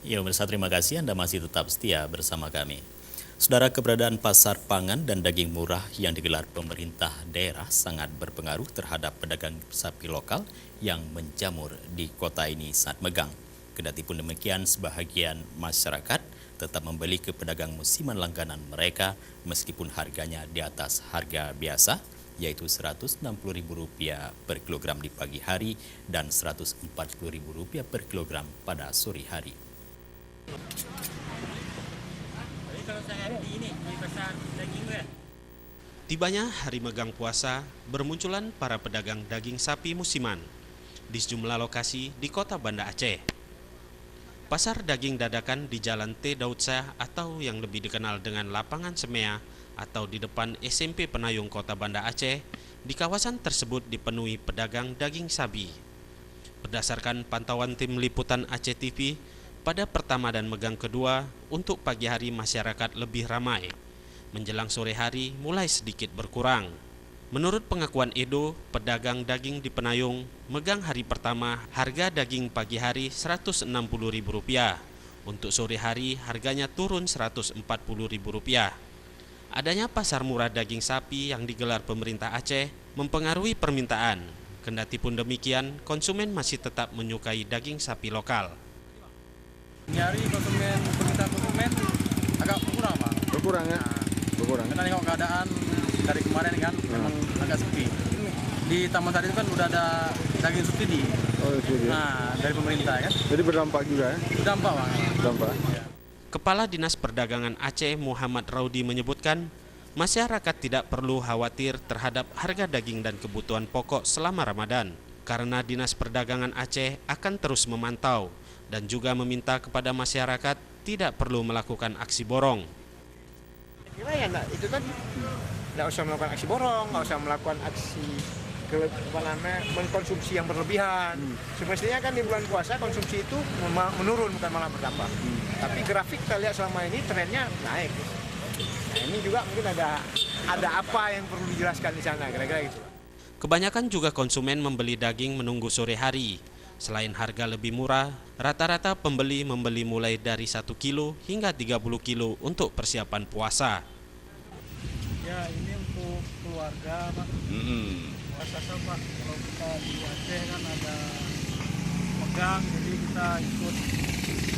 Ya, pemirsa, terima kasih Anda masih tetap setia bersama kami. Saudara, keberadaan pasar pangan dan daging murah yang digelar pemerintah daerah sangat berpengaruh terhadap pedagang sapi lokal yang menjamur di kota ini saat megang. Kendati pun demikian, sebahagian masyarakat tetap membeli ke pedagang musiman langganan mereka meskipun harganya di atas harga biasa, yaitu Rp160.000 per kilogram di pagi hari dan Rp140.000 per kilogram pada sore hari. Tibanya hari megang puasa, bermunculan para pedagang daging sapi musiman di sejumlah lokasi di kota Banda Aceh. Pasar daging dadakan di Jalan T. Daud Shah atau yang lebih dikenal dengan Lapangan Semea atau di depan SMP Penayung Kota Banda Aceh, di kawasan tersebut dipenuhi pedagang daging sapi. Berdasarkan pantauan tim liputan Aceh TV, pada pertama dan megang kedua, untuk pagi hari masyarakat lebih ramai. Menjelang sore hari mulai sedikit berkurang. Menurut pengakuan Edo, pedagang daging di Penayung, megang hari pertama harga daging pagi hari Rp160.000. Untuk sore hari harganya turun Rp140.000. Adanya pasar murah daging sapi yang digelar pemerintah Aceh mempengaruhi permintaan. Kendati pun demikian, konsumen masih tetap menyukai daging sapi lokal. Ini hari permintaan konsumen agak berkurang, Pak. Berkurang ya? Berkurang. Karena kalau keadaan dari kemarin kan memang agak sepi. Di Taman Sari itu kan udah ada daging subsidi. Oh, subsidi. Nah, dari pemerintah kan. Jadi berdampak juga ya? Berdampak, Pak. Berdampak. Ya. Kepala Dinas Perdagangan Aceh Muhammad Raudi menyebutkan, masyarakat tidak perlu khawatir terhadap harga daging dan kebutuhan pokok selama Ramadan, karena Dinas Perdagangan Aceh akan terus memantau dan juga meminta kepada masyarakat tidak perlu melakukan aksi borong. Kira ya itu kan nggak usah melakukan aksi borong, nggak usah melakukan aksi mengkonsumsi yang berlebihan. Semestinya kan di bulan puasa konsumsi itu menurun bukan malah bertambah. Tapi grafik kita lihat selama ini trennya naik. Nah, ini juga mungkin ada apa yang perlu dijelaskan di sana kira-kira gitu. Kebanyakan juga konsumen membeli daging menunggu sore hari. Selain harga lebih murah, rata-rata pembeli membeli mulai dari 1 kilo hingga 30 kilo untuk persiapan puasa. Ya, ini untuk keluarga, Pak. Puasa, Pak. Kalau kita di Aceh kan ada megang, jadi kita ikut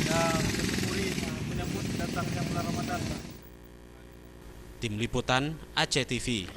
ya mensyukuri menyambut datangnya bulan Ramadan, Pak. Tim Liputan Aceh TV.